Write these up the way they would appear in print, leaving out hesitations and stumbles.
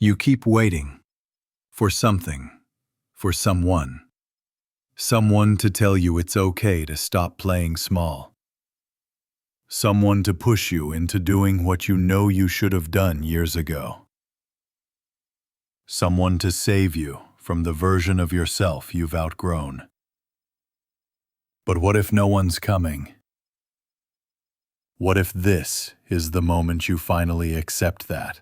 You keep waiting for something, for someone. Someone to tell you it's okay to stop playing small. Someone to push you into doing what you know you should have done years ago. Someone to save you from the version of yourself you've outgrown. But what if no one's coming? What if this is the moment you finally accept that?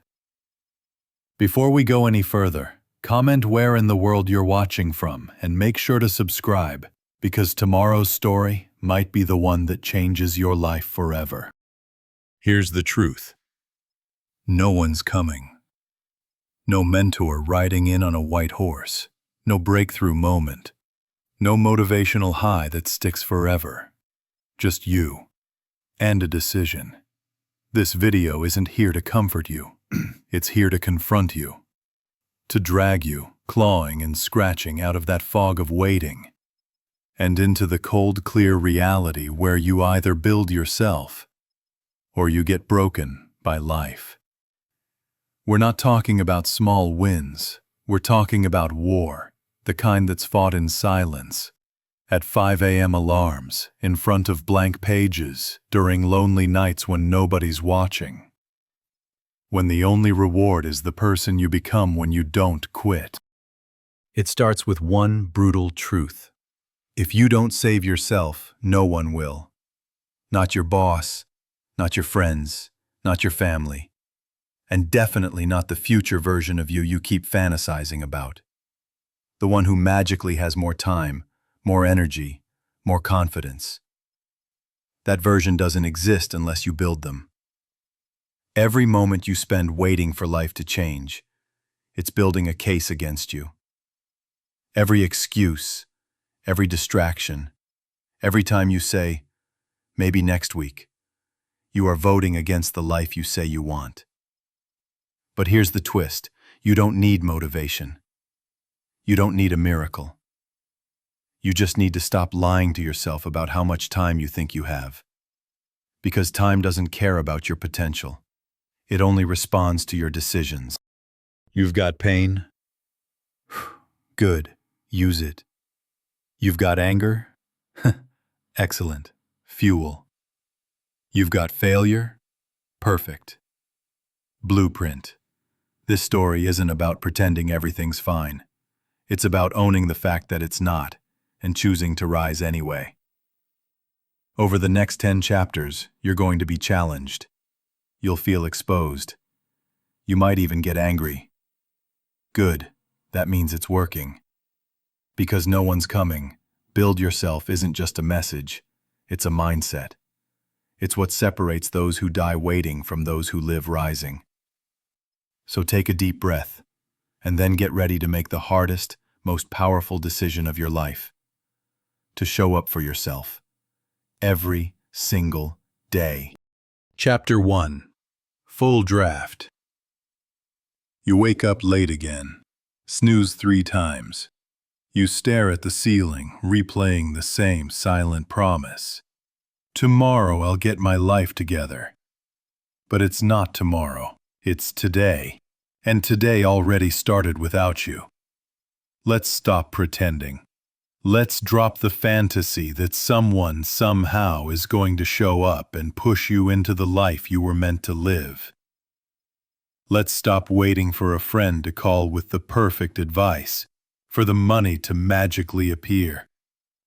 Before we go any further, comment where in the world you're watching from and make sure to subscribe, because tomorrow's story might be the one that changes your life forever. Here's the truth. No one's coming. No mentor riding in on a white horse. No breakthrough moment. No motivational high that sticks forever. Just you. And a decision. This video isn't here to comfort you. It's here to confront you. To drag you, clawing and scratching out of that fog of waiting, and into the cold, clear reality where you either build yourself or you get broken by life. We're not talking about small wins. We're talking about war, the kind that's fought in silence, at 5 a.m. alarms, in front of blank pages, during lonely nights when nobody's watching. When the only reward is the person you become when you don't quit. It starts with one brutal truth. If you don't save yourself, no one will. Not your boss, not your friends, not your family, and definitely not the future version of you keep fantasizing about. The one who magically has more time, more energy, more confidence. That version doesn't exist unless you build them. Every moment you spend waiting for life to change, it's building a case against you. Every excuse, every distraction, every time you say, maybe next week, you are voting against the life you say you want. But here's the twist. You don't need motivation. You don't need a miracle. You just need to stop lying to yourself about how much time you think you have. Because time doesn't care about your potential. It only responds to your decisions. You've got pain? Good. Use it. You've got anger? Excellent. Fuel. You've got failure? Perfect. Blueprint. This story isn't about pretending everything's fine. It's about owning the fact that it's not, and choosing to rise anyway. Over the next 10 chapters, you're going to be challenged. You'll feel exposed. You might even get angry. Good. That means it's working. Because no one's coming, build yourself isn't just a message. It's a mindset. It's what separates those who die waiting from those who live rising. So take a deep breath, and then get ready to make the hardest, most powerful decision of your life. To show up for yourself. Every single day. Chapter 1. Full Draft. You wake up late again. Snooze 3 times. You stare at the ceiling, replaying the same silent promise. Tomorrow I'll get my life together. But it's not tomorrow. It's today. And today already started without you. Let's stop pretending. Let's drop the fantasy that someone somehow is going to show up and push you into the life you were meant to live. Let's stop waiting for a friend to call with the perfect advice, for the money to magically appear,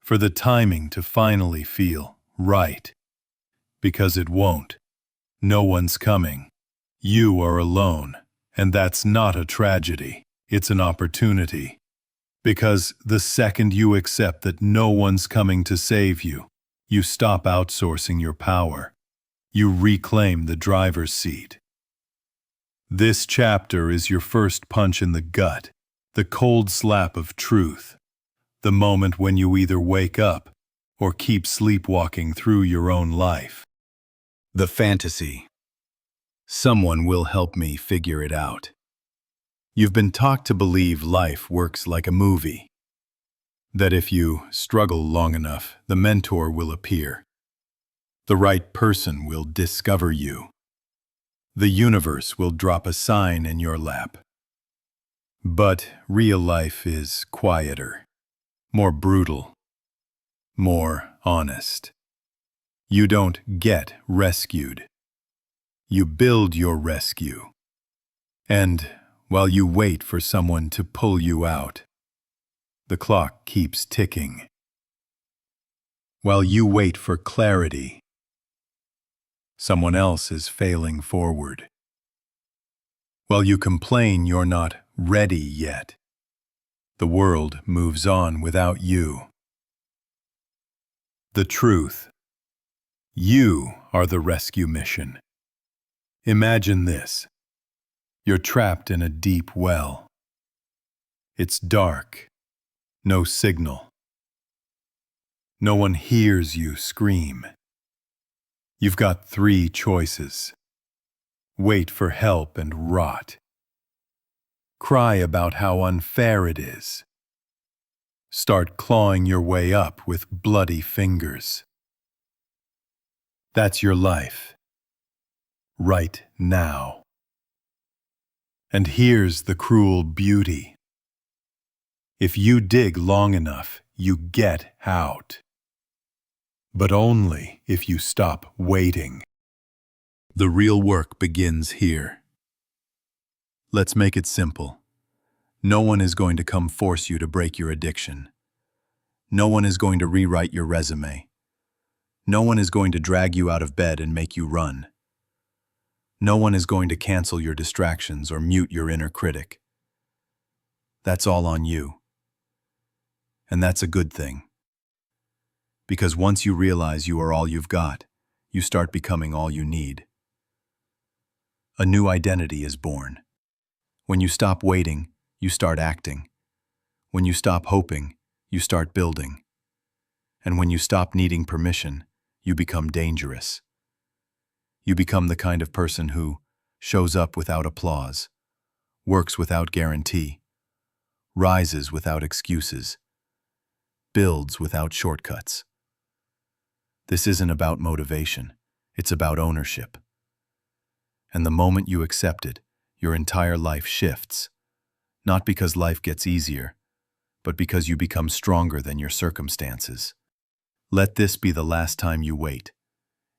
for the timing to finally feel right. Because it won't. No one's coming. You are alone, and that's not a tragedy. It's an opportunity. Because the second you accept that no one's coming to save you, you stop outsourcing your power. You reclaim the driver's seat. This chapter is your first punch in the gut, the cold slap of truth, the moment when you either wake up or keep sleepwalking through your own life. The fantasy. Someone will help me figure it out. You've been taught to believe life works like a movie. That if you struggle long enough, the mentor will appear. The right person will discover you. The universe will drop a sign in your lap. But real life is quieter, more brutal, more honest. You don't get rescued. You build your rescue. And while you wait for someone to pull you out, the clock keeps ticking. While you wait for clarity, someone else is failing forward. While you complain you're not ready yet, the world moves on without you. The truth. You are the rescue mission. Imagine this. You're trapped in a deep well. It's dark. No signal. No one hears you scream. You've got 3 choices. Wait for help and rot. Cry about how unfair it is. Start clawing your way up with bloody fingers. That's your life. Right now. And here's the cruel beauty. If you dig long enough, you get out. But only if you stop waiting. The real work begins here. Let's make it simple. No one is going to come force you to break your addiction. No one is going to rewrite your resume. No one is going to drag you out of bed and make you run. No one is going to cancel your distractions or mute your inner critic. That's all on you. And that's a good thing. Because once you realize you are all you've got, you start becoming all you need. A new identity is born. When you stop waiting, you start acting. When you stop hoping, you start building. And when you stop needing permission, you become dangerous. You become the kind of person who shows up without applause, works without guarantee, rises without excuses, builds without shortcuts. This isn't about motivation, it's about ownership. And the moment you accept it, your entire life shifts, not because life gets easier, but because you become stronger than your circumstances. Let this be the last time you wait.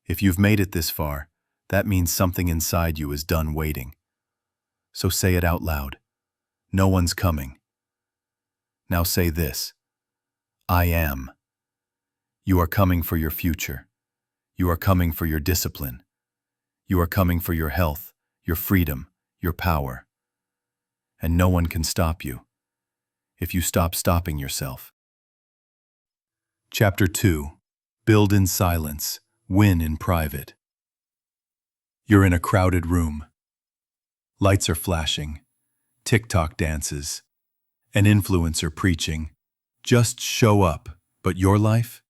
If you've made it this far, that means something inside you is done waiting. So say it out loud. No one's coming. Now say this. I am. You are coming for your future. You are coming for your discipline. You are coming for your health, your freedom, your power. And no one can stop you if you stop stopping yourself. Chapter 2. Build in silence, win in private. You're in a crowded room. Lights are flashing, TikTok dances, an influencer preaching, just show up, but your life?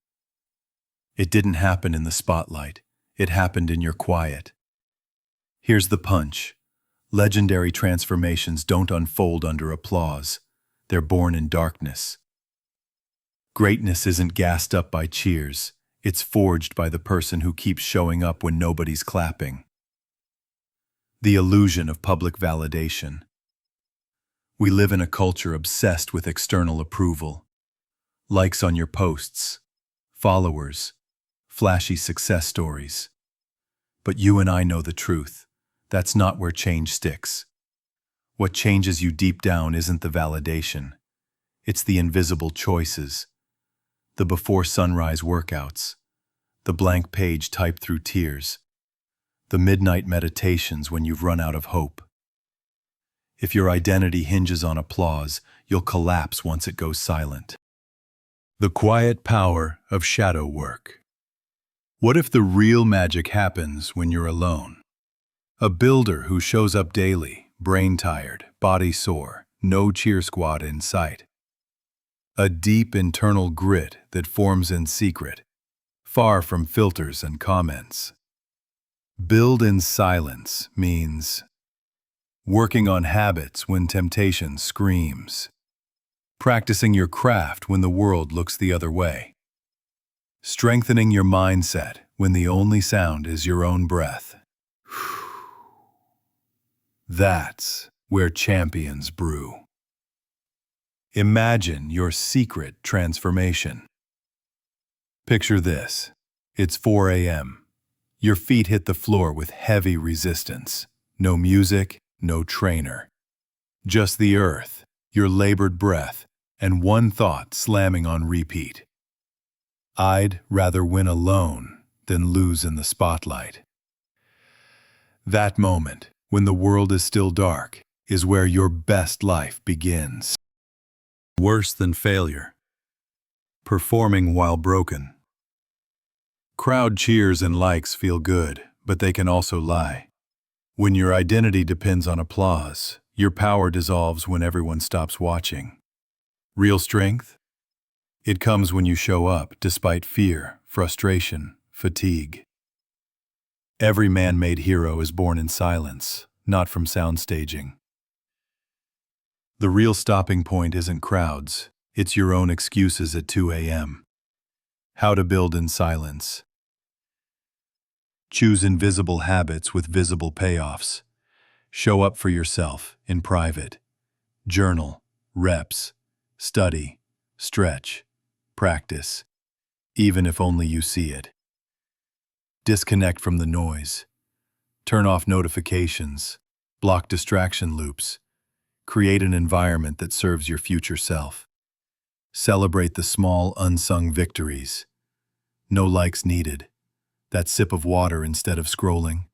It didn't happen in the spotlight, it happened in your quiet. Here's the punch. Legendary transformations don't unfold under applause, they're born in darkness. Greatness isn't gassed up by cheers, it's forged by the person who keeps showing up when nobody's clapping. The illusion of public validation. We live in a culture obsessed with external approval. Likes on your posts, followers, flashy success stories. But you and I know the truth. That's not where change sticks. What changes you deep down isn't the validation. It's the invisible choices. The before sunrise workouts. The blank page typed through tears. The midnight meditations when you've run out of hope. If your identity hinges on applause, you'll collapse once it goes silent. The quiet power of shadow work. What if the real magic happens when you're alone? A builder who shows up daily, brain tired, body sore, no cheer squad in sight. A deep internal grit that forms in secret, far from filters and comments. Build in silence means working on habits when temptation screams, practicing your craft when the world looks the other way, strengthening your mindset when the only sound is your own breath. That's where champions brew. Imagine your secret transformation. Picture this. It's 4 a.m. Your feet hit the floor with heavy resistance. No music, no trainer. Just the earth, your labored breath, and one thought slamming on repeat. I'd rather win alone than lose in the spotlight. That moment, when the world is still dark, is where your best life begins. Worse than failure. Performing while broken. Crowd cheers and likes feel good, but they can also lie. When your identity depends on applause, your power dissolves when everyone stops watching. Real strength? It comes when you show up despite fear, frustration, fatigue. Every man-made hero is born in silence, not from sound staging. The real stopping point isn't crowds, it's your own excuses at 2 a.m. How to build in silence. Choose invisible habits with visible payoffs. Show up for yourself in private. Journal, reps, study, stretch, practice, even if only you see it. Disconnect from the noise. Turn off notifications. Block distraction loops. Create an environment that serves your future self. Celebrate the small, unsung victories. No likes needed. That sip of water instead of scrolling.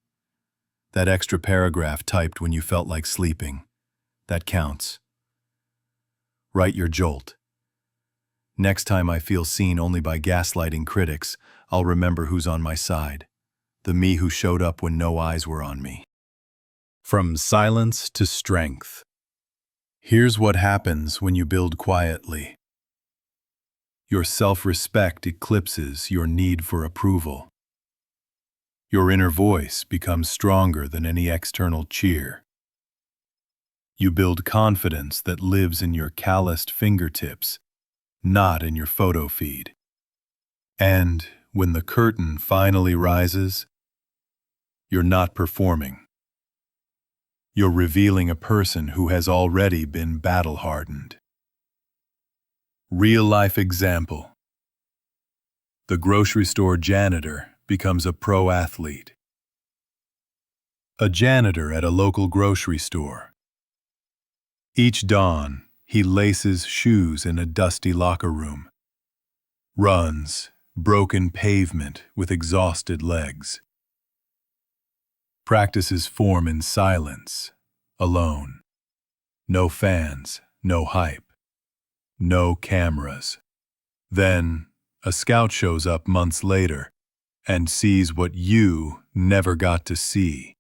That extra paragraph typed when you felt like sleeping. That counts. Write your jolt. Next time I feel seen only by gaslighting critics, I'll remember who's on my side. The me who showed up when no eyes were on me. From silence to strength. Here's what happens when you build quietly. Your self-respect eclipses your need for approval. Your inner voice becomes stronger than any external cheer. You build confidence that lives in your calloused fingertips, not in your photo feed. And when the curtain finally rises, you're not performing. You're revealing a person who has already been battle-hardened. Real-life example. The grocery store janitor becomes a pro athlete. A janitor at a local grocery store. Each dawn, he laces shoes in a dusty locker room. Runs, broken pavement with exhausted legs. Practices form in silence, alone. No fans, no hype. No cameras. Then, a scout shows up months later and sees what you never got to see.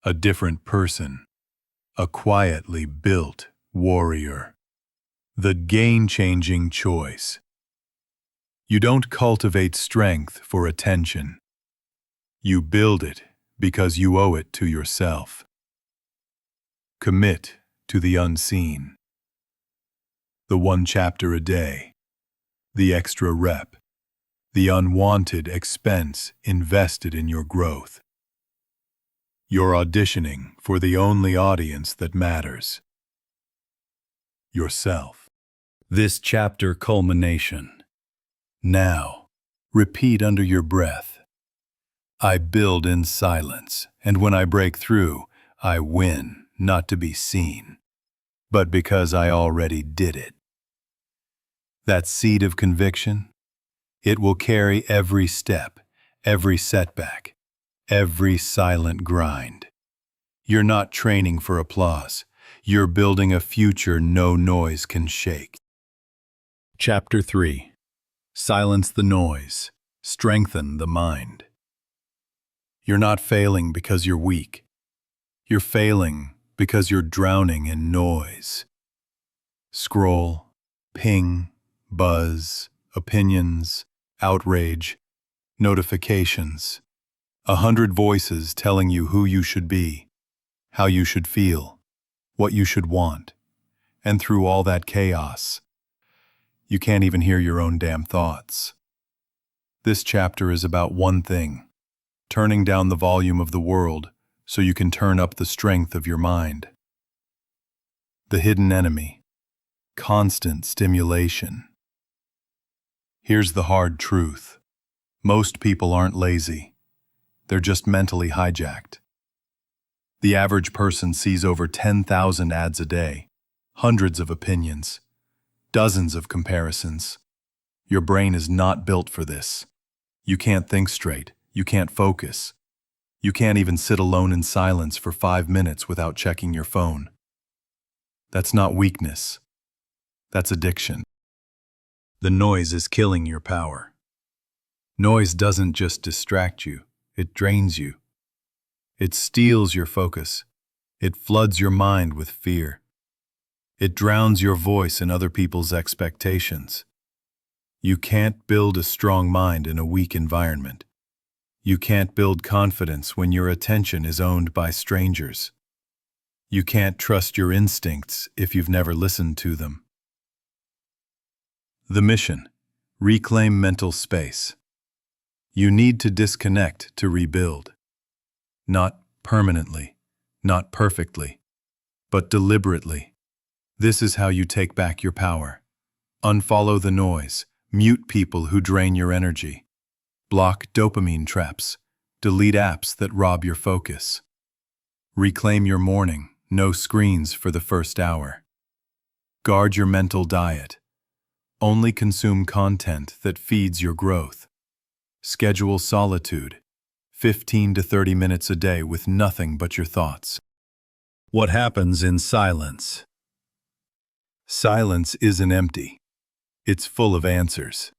A different person. A quietly built warrior. The game-changing choice. You don't cultivate strength for attention. You build it because you owe it to yourself. Commit to the unseen. The 1 chapter a day, the extra rep, the unwanted expense invested in your growth. You're auditioning for the only audience that matters. Yourself. This chapter culmination. Now, repeat under your breath. I build in silence, and when I break through, I win, not to be seen, but because I already did it. That seed of conviction, it will carry every step, every setback, every silent grind. You're not training for applause. You're building a future no noise can shake. Chapter 3. Silence the noise. Strengthen the mind. You're not failing because you're weak. You're failing because you're drowning in noise. Scroll, ping, buzz, opinions, outrage, notifications. 100 voices telling you who you should be, how you should feel, what you should want. And through all that chaos, you can't even hear your own damn thoughts. This chapter is about one thing: turning down the volume of the world so you can turn up the strength of your mind. The hidden enemy. constant stimulation. Here's the hard truth. Most people aren't lazy. They're just mentally hijacked. The average person sees over 10,000 ads a day, hundreds of opinions, dozens of comparisons. Your brain is not built for this. You can't think straight. You can't focus. You can't even sit alone in silence for 5 minutes without checking your phone. That's not weakness. That's addiction. The noise is killing your power. Noise doesn't just distract you, it drains you. It steals your focus. It floods your mind with fear. It drowns your voice in other people's expectations. You can't build a strong mind in a weak environment. You can't build confidence when your attention is owned by strangers. You can't trust your instincts if you've never listened to them. The mission: reclaim mental space. You need to disconnect to rebuild. Not permanently, not perfectly, but deliberately. This is how you take back your power. Unfollow the noise, mute people who drain your energy. Block dopamine traps, delete apps that rob your focus. Reclaim your morning, no screens for the first hour. Guard your mental diet. Only consume content that feeds your growth. Schedule solitude, 15 to 30 minutes a day with nothing but your thoughts. What happens in silence? Silence isn't empty. It's full of answers.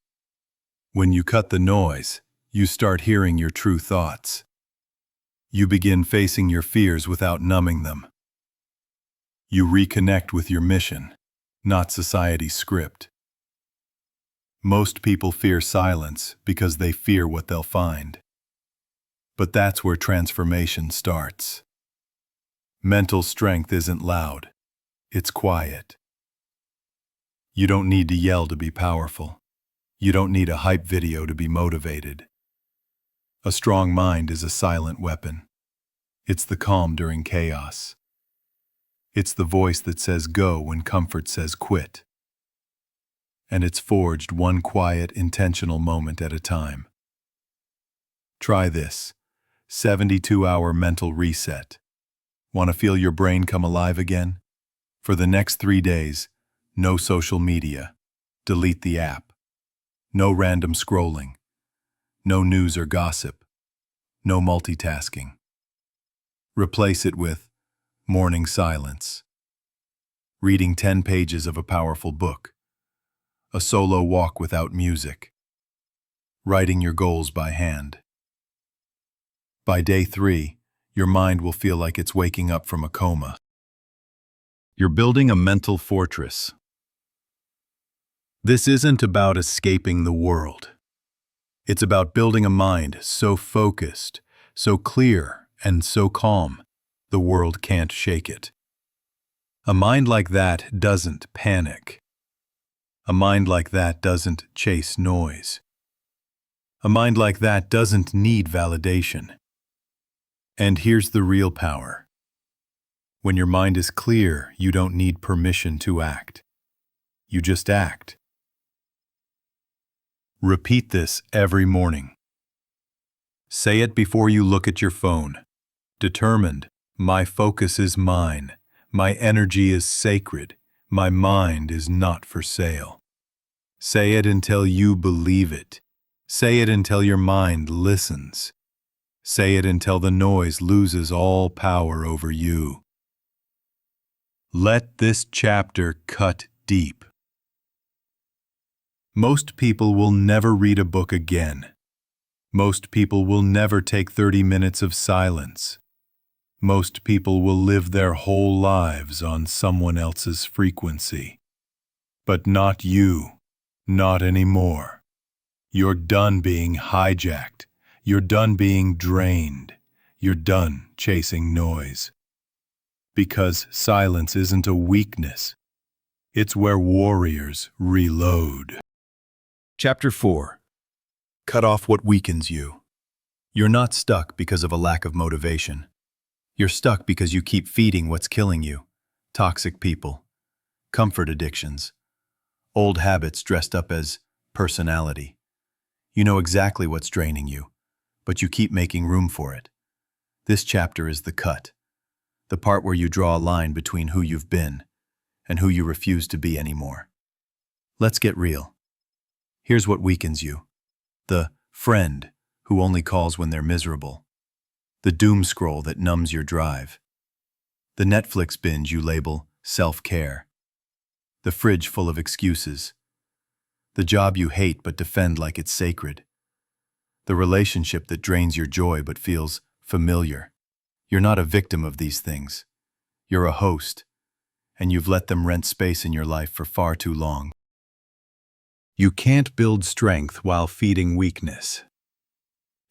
When you cut the noise, you start hearing your true thoughts. You begin facing your fears without numbing them. You reconnect with your mission, not society's script. Most people fear silence because they fear what they'll find. But that's where transformation starts. Mental strength isn't loud. It's quiet. You don't need to yell to be powerful. You don't need a hype video to be motivated. A strong mind is a silent weapon. It's the calm during chaos. It's the voice that says go when comfort says quit. And it's forged one quiet, intentional moment at a time. Try this: 72-hour mental reset. Want to feel your brain come alive again? For the next 3 days, no social media. Delete the app. No random scrolling. No news or gossip. No multitasking. Replace it with morning silence. Reading 10 pages of a powerful book. A solo walk without music. Writing your goals by hand. By day 3, your mind will feel like it's waking up from a coma. You're building a mental fortress. This isn't about escaping the world. It's about building a mind so focused, so clear, and so calm, the world can't shake it. A mind like that doesn't panic. A mind like that doesn't chase noise. A mind like that doesn't need validation. And here's the real power. When your mind is clear, you don't need permission to act. You just act. Repeat this every morning. Say it before you look at your phone. Determined, my focus is mine. My energy is sacred. My mind is not for sale. Say it until you believe it. Say it until your mind listens. Say it until the noise loses all power over you. Let this chapter cut deep. Most people will never read a book again. Most people will never take 30 minutes of silence. Most people will live their whole lives on someone else's frequency. But not you. Not anymore. You're done being hijacked. You're done being drained. You're done chasing noise. Because silence isn't a weakness. It's where warriors reload. Chapter 4. Cut off what weakens you. You're not stuck because of a lack of motivation. You're stuck because you keep feeding what's killing you. Toxic people, comfort addictions, Old habits dressed up as personality. You know exactly what's draining you, but you keep making room for it. This chapter is the cut, the part where you draw a line between who you've been and who you refuse to be anymore. Let's get real. Here's what weakens you. The friend who only calls when they're miserable. The doom scroll that numbs your drive. The Netflix binge you label self-care. The fridge full of excuses. The job you hate but defend like it's sacred. The relationship that drains your joy but feels familiar. You're not a victim of these things. You're a host, and you've let them rent space in your life for far too long. You can't build strength while feeding weakness.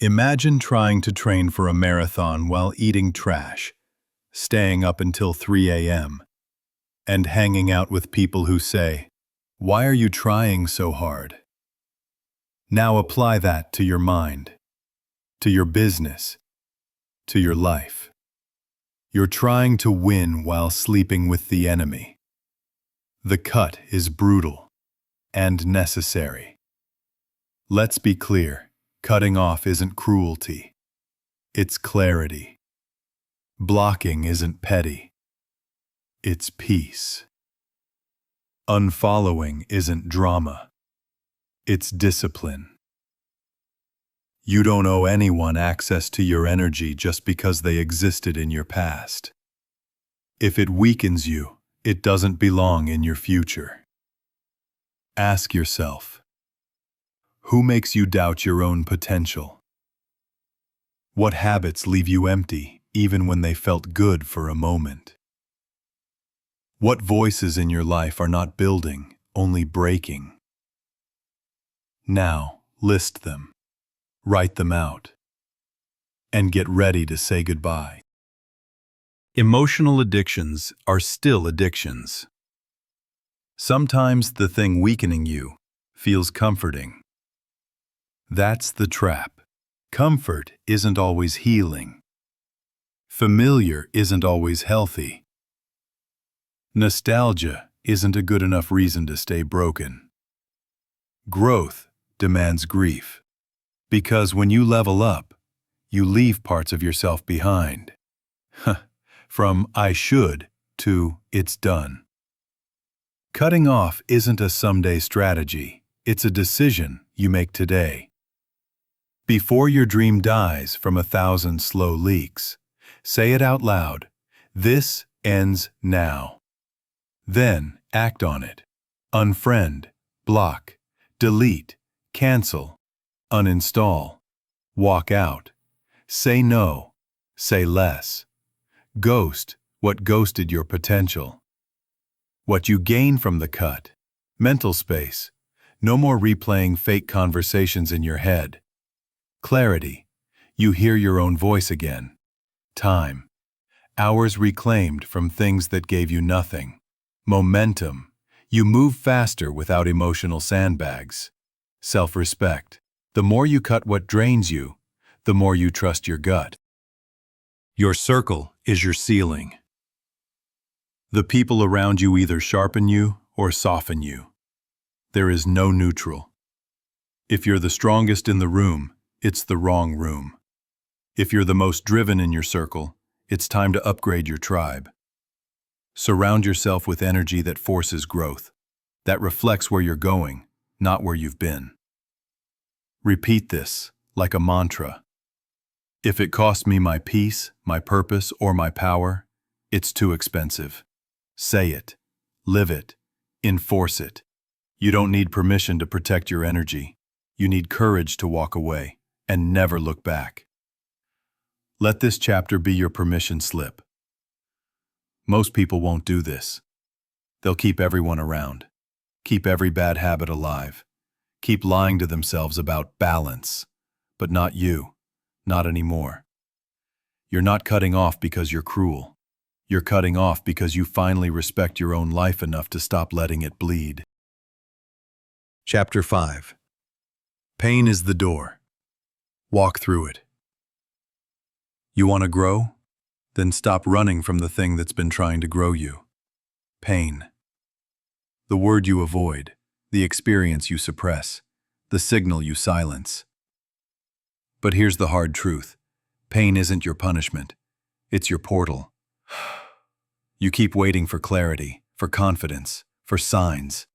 Imagine trying to train for a marathon while eating trash, staying up until 3 a.m., and hanging out with people who say, "Why are you trying so hard?" Now apply that to your mind, to your business, to your life. You're trying to win while sleeping with the enemy. The cut is brutal and necessary. Let's be clear, cutting off isn't cruelty. It's clarity. Blocking isn't petty. It's peace. Unfollowing isn't drama. It's discipline. You don't owe anyone access to your energy just because they existed in your past. If it weakens you, it doesn't belong in your future. Ask yourself, who makes you doubt your own potential? What habits leave you empty even when they felt good for a moment? What voices in your life are not building, only breaking? Now, list them. Write them out, and get ready to say goodbye. Emotional addictions are still addictions. Sometimes the thing weakening you feels comforting. That's the trap. Comfort isn't always healing. Familiar isn't always healthy. Nostalgia isn't a good enough reason to stay broken. Growth demands grief. Because when you level up, you leave parts of yourself behind. From "I should" to "it's done." Cutting off isn't a someday strategy, it's a decision you make today. Before your dream dies from 1,000 slow leaks, say it out loud, "This ends now." Then act on it. Unfriend, block, delete, cancel. Uninstall, walk out, say no, say less. Ghost what ghosted your potential. What you gain from the cut. Mental space. No more replaying fake conversations in your head. Clarity. You hear your own voice again. Time. Hours reclaimed from things that gave you nothing. Momentum. You move faster without emotional sandbags. Self-respect. The more you cut what drains you, the more you trust your gut. Your circle is your ceiling. The people around you either sharpen you or soften you. There is no neutral. If you're the strongest in the room, it's the wrong room. If you're the most driven in your circle, it's time to upgrade your tribe. Surround yourself with energy that forces growth, that reflects where you're going, not where you've been. Repeat this like a mantra. If it costs me my peace, my purpose, or my power, it's too expensive. Say it, live it, enforce it. You don't need permission to protect your energy. You need courage to walk away and never look back. Let this chapter be your permission slip. Most people won't do this. They'll keep everyone around, keep every bad habit alive, keep lying to themselves about balance, but not you, not anymore. You're not cutting off because you're cruel. You're cutting off because you finally respect your own life enough to stop letting it bleed. Chapter 5. Pain is the door. Walk through it. You want to grow? Then stop running from the thing that's been trying to grow you. Pain. The word you avoid, the experience you suppress, the signal you silence. But here's the hard truth. Pain isn't your punishment. It's your portal. You keep waiting for clarity, for confidence, for signs,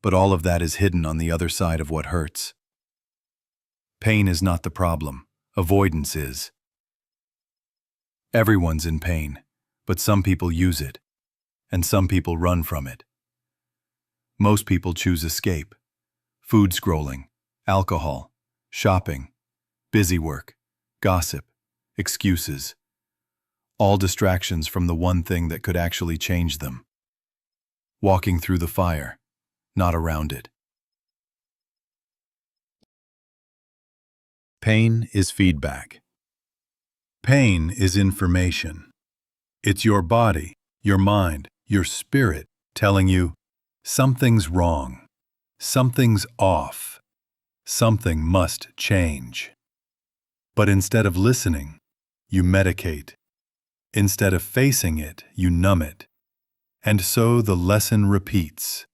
but all of that is hidden on the other side of what hurts. Pain is not the problem. Avoidance is. Everyone's in pain, but some people use it, and some people run from it. Most people choose escape. Food scrolling, alcohol, shopping, busy work, gossip, excuses. All distractions from the one thing that could actually change them. Walking through the fire, not around it. Pain is feedback. Pain is information. It's your body, your mind, your spirit telling you something's wrong, something's off, something must change. But instead of listening, you medicate. Instead of facing it, you numb it. And so the lesson repeats,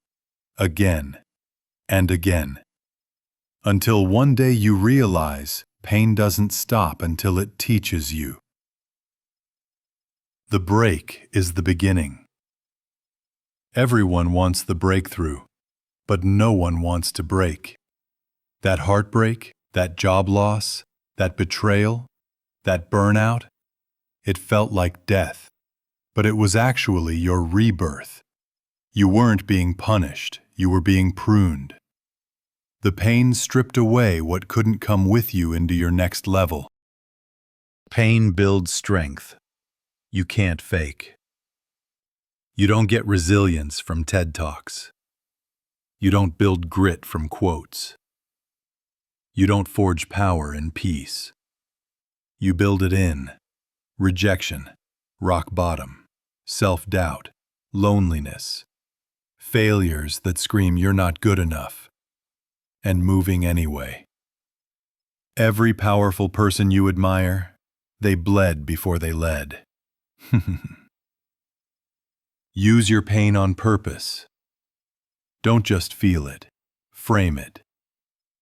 again and again, until one day you realize pain doesn't stop until it teaches you. The break is the beginning. Everyone wants the breakthrough, but no one wants to break. That heartbreak, that job loss, that betrayal, that burnout, it felt like death, but it was actually your rebirth. You weren't being punished, you were being pruned. The pain stripped away what couldn't come with you into your next level. Pain builds strength. You can't fake. You don't get resilience from TED Talks. You don't build grit from quotes. You don't forge power in peace. You build it in rejection, rock bottom, self-doubt, loneliness, failures that scream you're not good enough, and moving anyway. Every powerful person you admire, they bled before they led. Use your pain on purpose. Don't just feel it, frame it.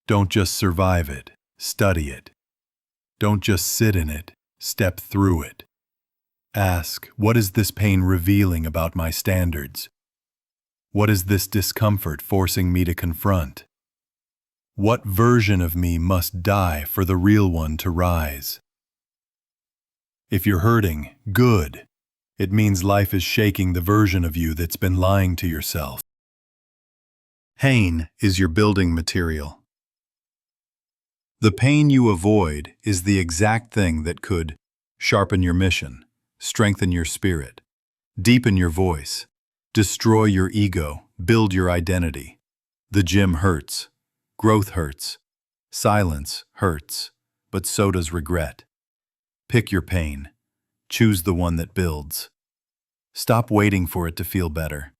Don't just survive it, study it. Don't just sit in it, step through it. Ask, what is this pain revealing about my standards? What is this discomfort forcing me to confront? What version of me must die for the real one to rise? If you're hurting, good. It means life is shaking the version of you that's been lying to yourself. Pain is your building material. The pain you avoid is the exact thing that could sharpen your mission, strengthen your spirit, deepen your voice, destroy your ego, build your identity. The gym hurts, growth hurts, silence hurts, but so does regret. Pick your pain. Choose the one that builds. Stop waiting for it to feel better.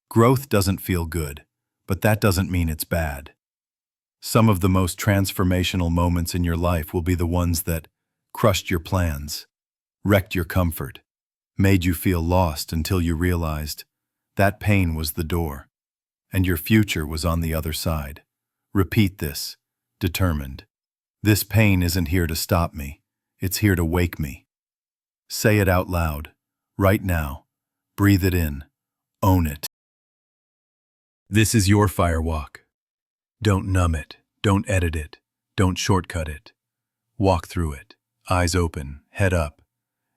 Growth doesn't feel good, but that doesn't mean it's bad. Some of the most transformational moments in your life will be the ones that crushed your plans, wrecked your comfort, made you feel lost until you realized that pain was the door, and your future was on the other side. Repeat this, determined. This pain isn't here to stop me, it's here to wake me. Say it out loud, right now. Breathe it in. Own it. This is your firewalk. Don't numb it. Don't edit it. Don't shortcut it. Walk through it, eyes open, head up.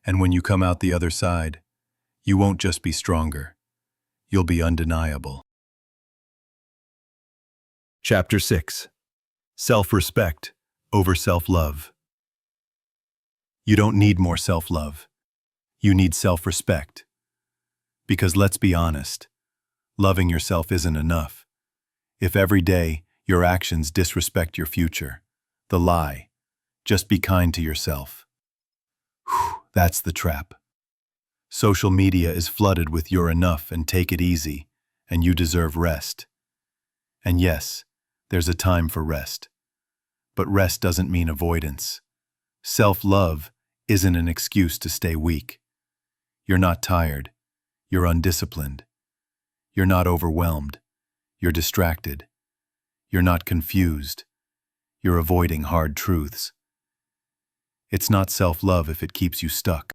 And when you come out the other side, you won't just be stronger. You'll be undeniable. Chapter 6. Self-respect over self-love. You don't need more self-love. You need self-respect. Because let's be honest, loving yourself isn't enough. If every day your actions disrespect your future, the lie, just be kind to yourself. Whew, that's the trap. Social media is flooded with "you're enough" and "take it easy" and "you deserve rest." And yes, there's a time for rest. But rest doesn't mean avoidance. Self-love isn't an excuse to stay weak. You're not tired. You're undisciplined. You're not overwhelmed. You're distracted. You're not confused. You're avoiding hard truths. It's not self-love if it keeps you stuck.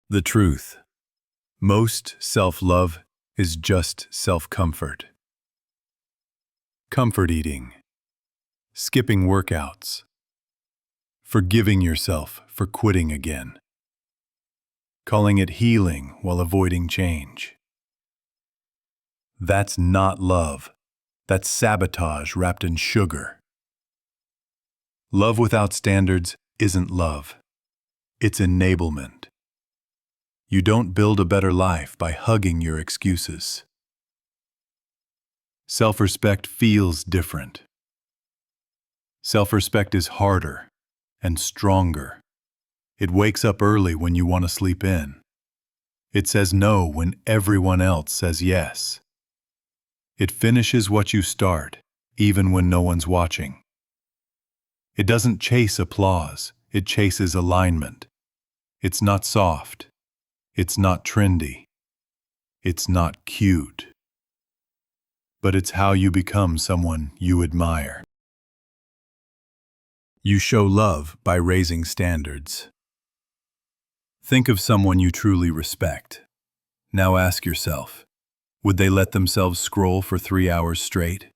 The truth. Most self-love is just self-comfort. Comfort eating. Skipping workouts. Forgiving yourself for quitting again. Calling it healing while avoiding change. That's not love. That's sabotage wrapped in sugar. Love without standards isn't love. It's enablement. You don't build a better life by hugging your excuses. Self-respect feels different. Self-respect is harder and stronger. It wakes up early when you want to sleep in. It says no when everyone else says yes. It finishes what you start, even when no one's watching. It doesn't chase applause, it chases alignment. It's not soft. It's not trendy. It's not cute. But it's how you become someone you admire. You show love by raising standards. Think of someone you truly respect. Now ask yourself, would they let themselves scroll for 3 hours straight?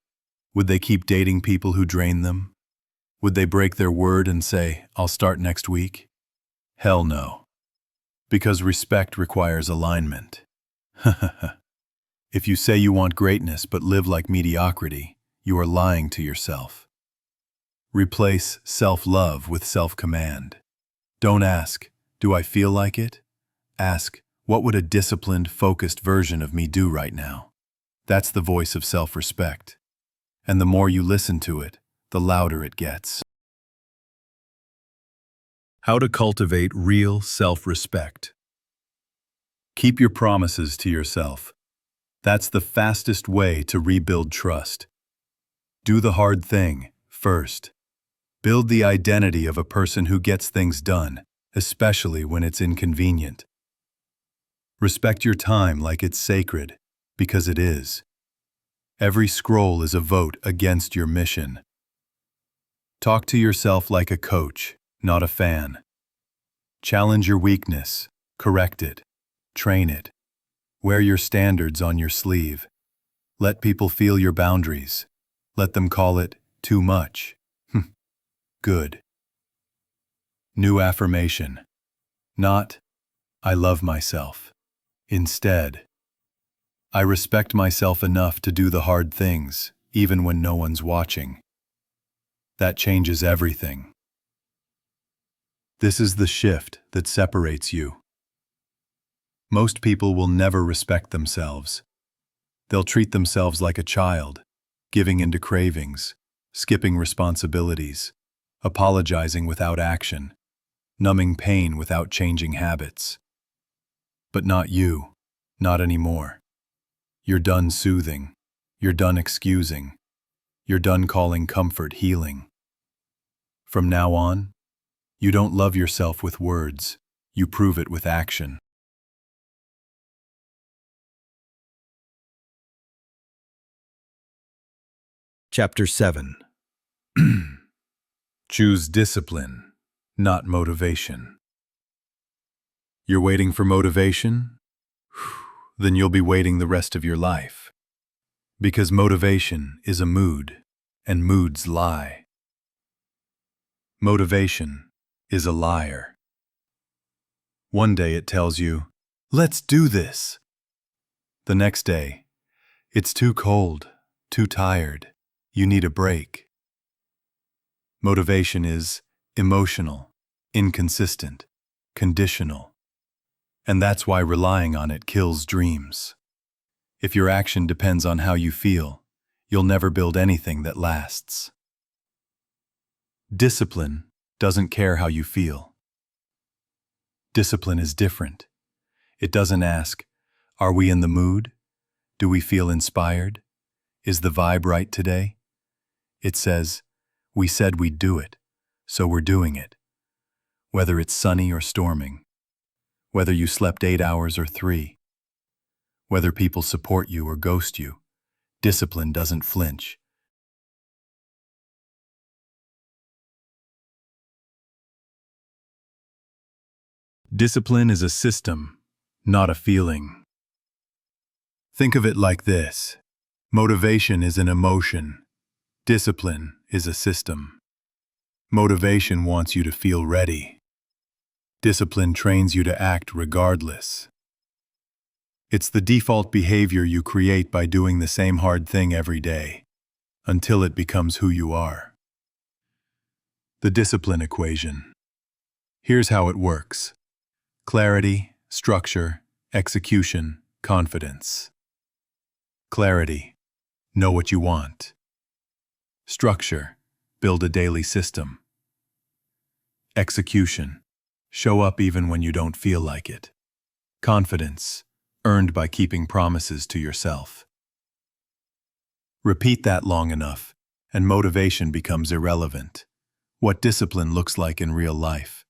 Would they keep dating people who drain them? Would they break their word and say, "I'll start next week"? Hell no. Because respect requires alignment. If you say you want greatness but live like mediocrity, you are lying to yourself. Replace self-love with self-command. Don't ask, "Do I feel like it?" Ask, "What would a disciplined, focused version of me do right now?" That's the voice of self-respect. And the more you listen to it, the louder it gets. How to cultivate real self-respect. Keep your promises to yourself. That's the fastest way to rebuild trust. Do the hard thing first. Build the identity of a person who gets things done, especially when it's inconvenient. Respect your time like it's sacred, because it is. Every scroll is a vote against your mission. Talk to yourself like a coach, not a fan. Challenge your weakness, correct it, train it. Wear your standards on your sleeve. Let people feel your boundaries. Let them call it too much. Good. New affirmation. Not, "I love myself." Instead, "I respect myself enough to do the hard things, even when no one's watching." That changes everything. This is the shift that separates you. Most people will never respect themselves. They'll treat themselves like a child, giving into cravings, skipping responsibilities, apologizing without action, numbing pain without changing habits. But not you, not anymore. You're done soothing. You're done excusing. You're done calling comfort healing. From now on, you don't love yourself with words. You prove it with action. Chapter 7. Choose discipline, not motivation. You're waiting for motivation? Then you'll be waiting the rest of your life. Because motivation is a mood, and moods lie. Motivation is a liar. One day it tells you, "Let's do this." The next day, "It's too cold, too tired, you need a break." Motivation is emotional, inconsistent, conditional. And that's why relying on it kills dreams. If your action depends on how you feel, you'll never build anything that lasts. Discipline doesn't care how you feel. Discipline is different. It doesn't ask, "Are we in the mood? Do we feel inspired? Is the vibe right today?" It says, "We said we'd do it, so we're doing it." Whether it's sunny or storming. Whether you slept 8 hours or 3. Whether people support you or ghost you, discipline doesn't flinch. Discipline is a system, not a feeling. Think of it like this. Motivation is an emotion. Discipline is a system. Motivation wants you to feel ready. Discipline trains you to act regardless. It's the default behavior you create by doing the same hard thing every day, until it becomes who you are. The discipline equation. Here's how it works. Clarity, structure, execution, confidence. Clarity. Know what you want. Structure. Build a daily system. Execution. Show up even when you don't feel like it. Confidence. Earned by keeping promises to yourself. Repeat that long enough, and motivation becomes irrelevant. What discipline looks like in real life.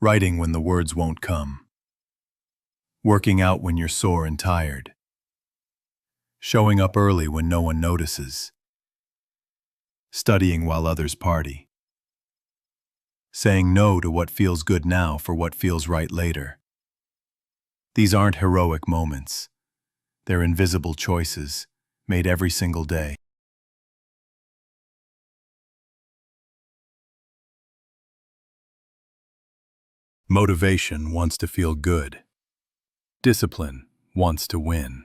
Writing when the words won't come. Working out when you're sore and tired. Showing up early when no one notices. Studying while others party. Saying no to what feels good now for what feels right later. These aren't heroic moments. They're invisible choices, made every single day. Motivation wants to feel good. Discipline wants to win.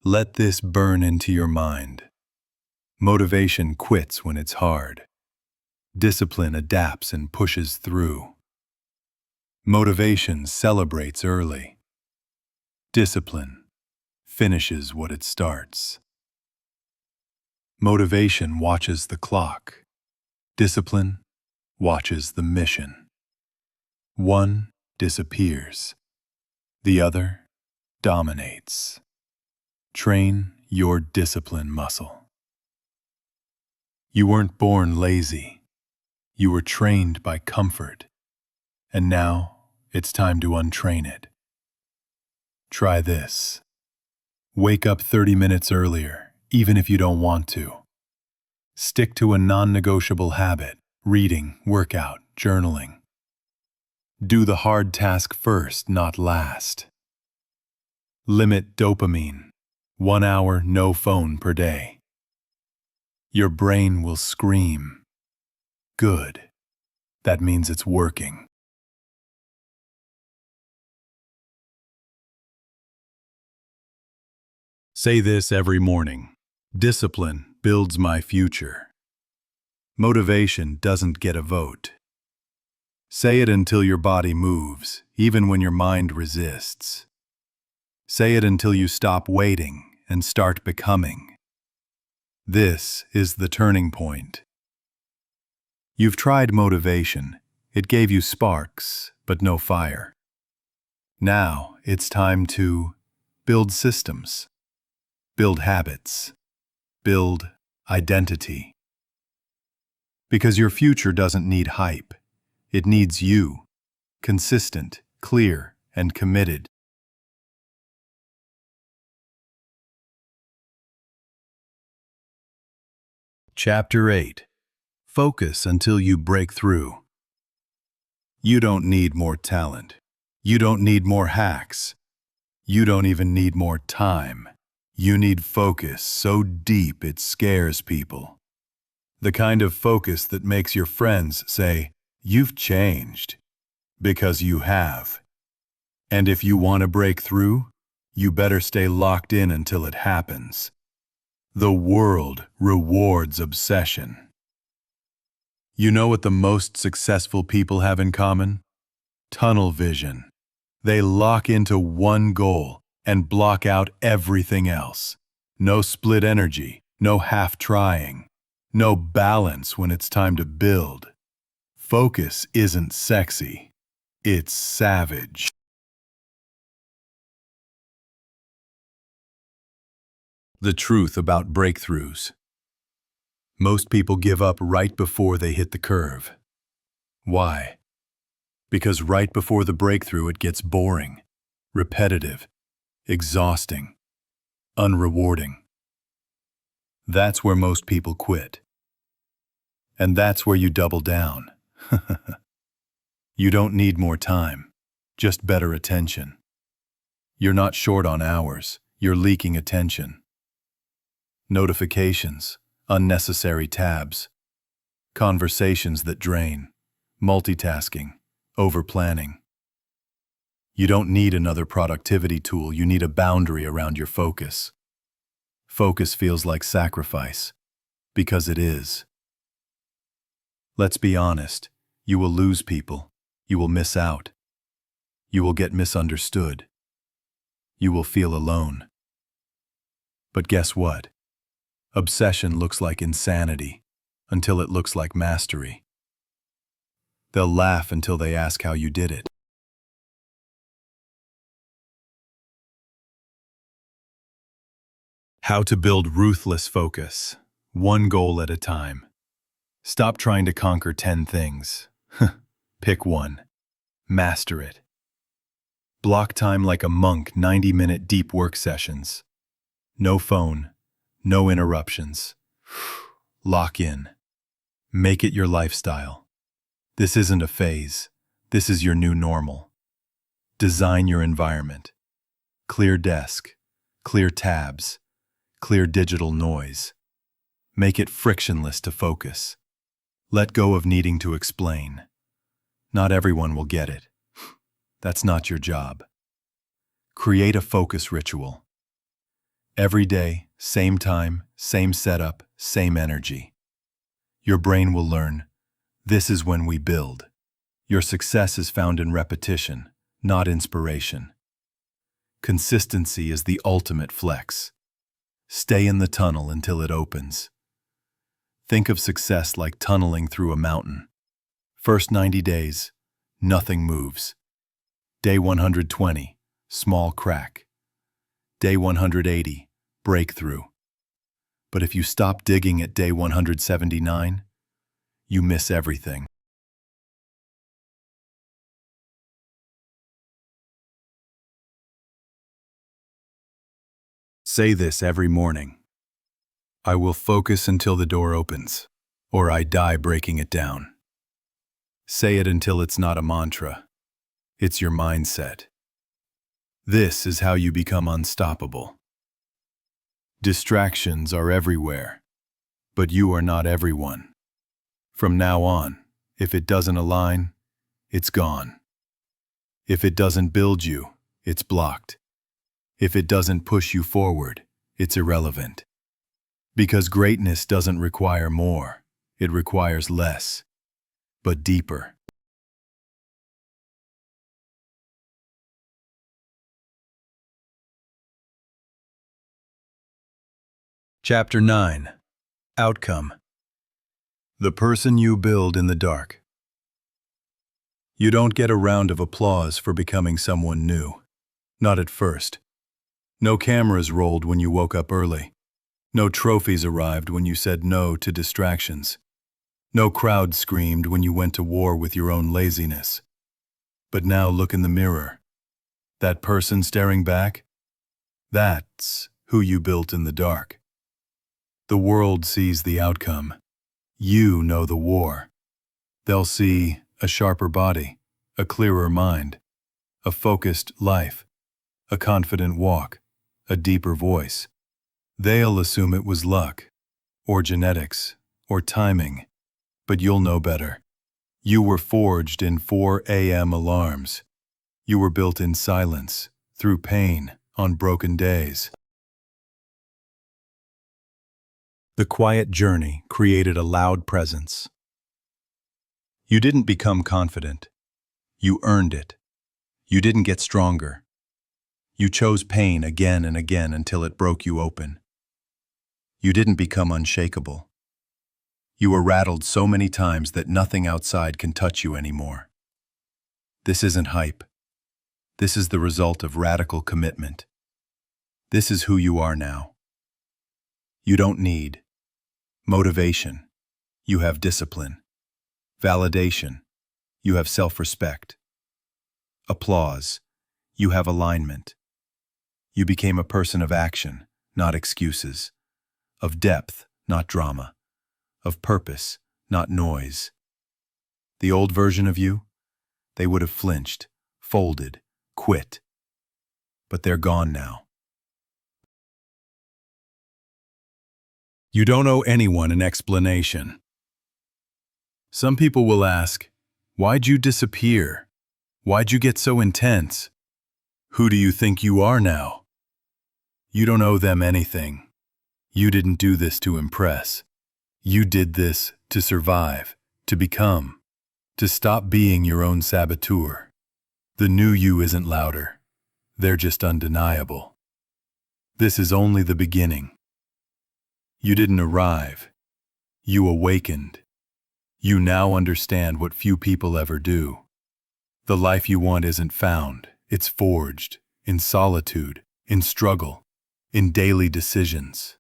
Let this burn into your mind. Motivation quits when it's hard. Discipline adapts and pushes through. Motivation celebrates early. Discipline finishes what it starts. Motivation watches the clock. Discipline watches the mission. One disappears. The other dominates. Train your discipline muscle. You weren't born lazy. You were trained by comfort. And now it's time to untrain it. Try this. Wake up 30 minutes earlier, even if you don't want to. Stick to a non-negotiable habit: reading, workout, journaling. Do the hard task first, not last. Limit dopamine. 1 hour, no phone per day. Your brain will scream. Good. That means it's working. Say this every morning. Discipline builds my future. Motivation doesn't get a vote. Say it until your body moves, even when your mind resists. Say it until you stop waiting and start becoming. This is the turning point. You've tried motivation. It gave you sparks, but no fire. Now it's time to build systems, build habits, build identity. Because your future doesn't need hype. It needs you, consistent, clear, and committed. Chapter 8. Focus until you break through. You don't need more talent. You don't need more hacks. You don't even need more time. You need focus so deep it scares people. The kind of focus that makes your friends say, "You've changed," because you have. And if you want to break through, you better stay locked in until it happens. The world rewards obsession. You know what the most successful people have in common? Tunnel vision. They lock into one goal and block out everything else. No split energy, no half trying, no balance when it's time to build. Focus isn't sexy, it's savage. The truth about breakthroughs. Most people give up right before they hit the curve. Why? Because right before the breakthrough it gets boring. repetitive, exhausting, unrewarding. That's where most people quit. And that's where you double down. You don't need more time, just better attention. You're not short on hours, you're leaking attention. Notifications, unnecessary tabs, conversations that drain, multitasking, overplanning. You don't need another productivity tool, you need a boundary around your focus. Focus feels like sacrifice, because it is. Let's be honest, you will lose people, you will miss out. You will get misunderstood. You will feel alone. But guess what? Obsession looks like insanity until it looks like mastery. They'll laugh until they ask how you did it. How to build ruthless focus, one goal at a time. Stop trying to conquer 10 things. Pick one. Master it. Block time like a monk, 90-minute deep work sessions. No phone, no interruptions. Lock in. Make it your lifestyle. This isn't a phase. This is your new normal. Design your environment. Clear desk, clear tabs, clear digital noise. Make it frictionless to focus. Let go of needing to explain. Not everyone will get it. That's not your job. Create a focus ritual. Every day, same time, same setup, same energy. Your brain will learn, this is when we build. Your success is found in repetition, not inspiration. Consistency is the ultimate flex. Stay in the tunnel until it opens. Think of success like tunneling through a mountain. First 90 days, nothing moves. Day 120, small crack. Day 180, breakthrough. But if you stop digging at day 179, you miss everything. Say this every morning. I will focus until the door opens, or I die breaking it down. Say it until it's not a mantra. It's your mindset. This is how you become unstoppable. Distractions are everywhere, but you are not everyone. From now on, if it doesn't align, it's gone. If it doesn't build you, it's blocked. If it doesn't push you forward, it's irrelevant. Because greatness doesn't require more, it requires less, but deeper. Chapter 9. Outcome. The person you build in the dark. You don't get a round of applause for becoming someone new. Not at first. No cameras rolled when you woke up early. No trophies arrived when you said no to distractions. No crowd screamed when you went to war with your own laziness. But now look in the mirror. That person staring back? That's who you built in the dark. The world sees the outcome. You know the war. They'll see a sharper body, a clearer mind, a focused life, a confident walk, a deeper voice. They'll assume it was luck, or genetics, or timing, but you'll know better. You were forged in 4 a.m. alarms. You were built in silence, through pain, on broken days. The quiet journey created a loud presence. You didn't become confident. You earned it. You didn't get stronger. You chose pain again and again until it broke you open. You didn't become unshakable. You were rattled so many times that nothing outside can touch you anymore. This isn't hype. This is the result of radical commitment. This is who you are now. You don't need motivation. You have discipline. Validation. You have self-respect. Applause. You have alignment. You became a person of action, not excuses, of depth, not drama, of purpose, not noise. The old version of you? They would have flinched, folded, quit. But they're gone now. You don't owe anyone an explanation. Some people will ask, why'd you disappear? Why'd you get so intense? Who do you think you are now? You don't owe them anything. You didn't do this to impress. You did this to survive, to become, to stop being your own saboteur. The new you isn't louder. They're just undeniable. This is only the beginning. You didn't arrive. You awakened. You now understand what few people ever do. The life you want isn't found. It's forged, in solitude, in struggle, in daily decisions.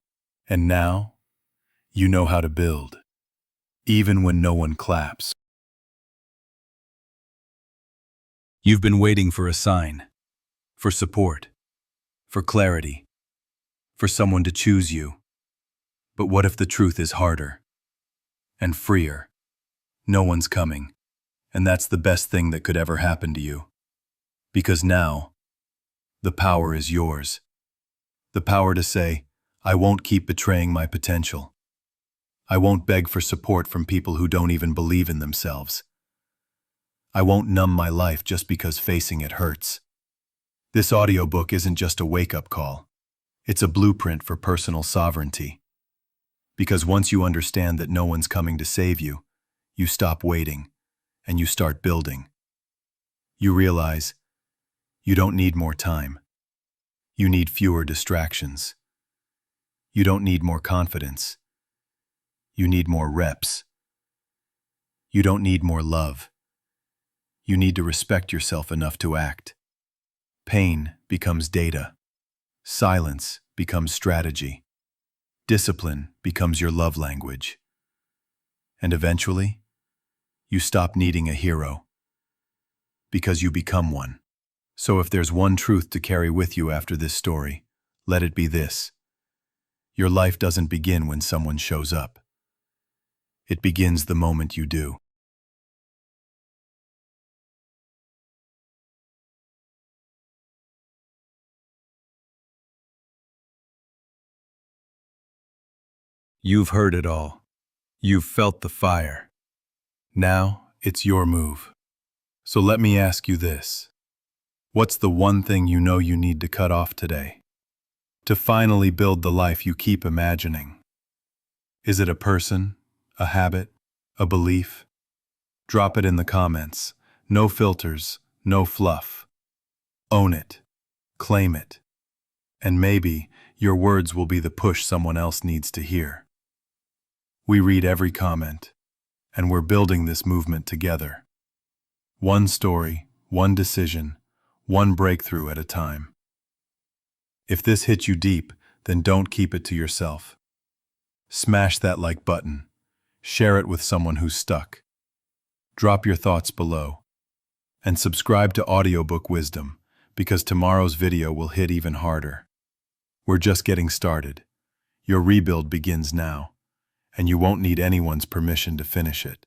And now, you know how to build, even when no one claps. You've been waiting for a sign, for support, for clarity, for someone to choose you. But what if the truth is harder and freer? No one's coming, and that's the best thing that could ever happen to you. Because now, the power is yours. The power to say, I won't keep betraying my potential. I won't beg for support from people who don't even believe in themselves. I won't numb my life just because facing it hurts. This audiobook isn't just a wake-up call. It's a blueprint for personal sovereignty. Because once you understand that no one's coming to save you, you stop waiting, and you start building. You realize you don't need more time. You need fewer distractions. You don't need more confidence. You need more reps. You don't need more love. You need to respect yourself enough to act. Pain becomes data. Silence becomes strategy. Discipline becomes your love language. And eventually, you stop needing a hero, because you become one. So if there's one truth to carry with you after this story, let it be this. Your life doesn't begin when someone shows up. It begins the moment you do. You've heard it all. You've felt the fire. Now, it's your move. So let me ask you this. What's the one thing you know you need to cut off today? To finally build the life you keep imagining? Is it a person, a habit, a belief? Drop it in the comments. No filters, no fluff. Own it. Claim it. And maybe your words will be the push someone else needs to hear. We read every comment, and we're building this movement together. One story, one decision, one breakthrough at a time. If this hit you deep, then don't keep it to yourself. Smash that like button. Share it with someone who's stuck. Drop your thoughts below. And subscribe to Audiobook Wisdom, because tomorrow's video will hit even harder. We're just getting started. Your rebuild begins now, and you won't need anyone's permission to finish it.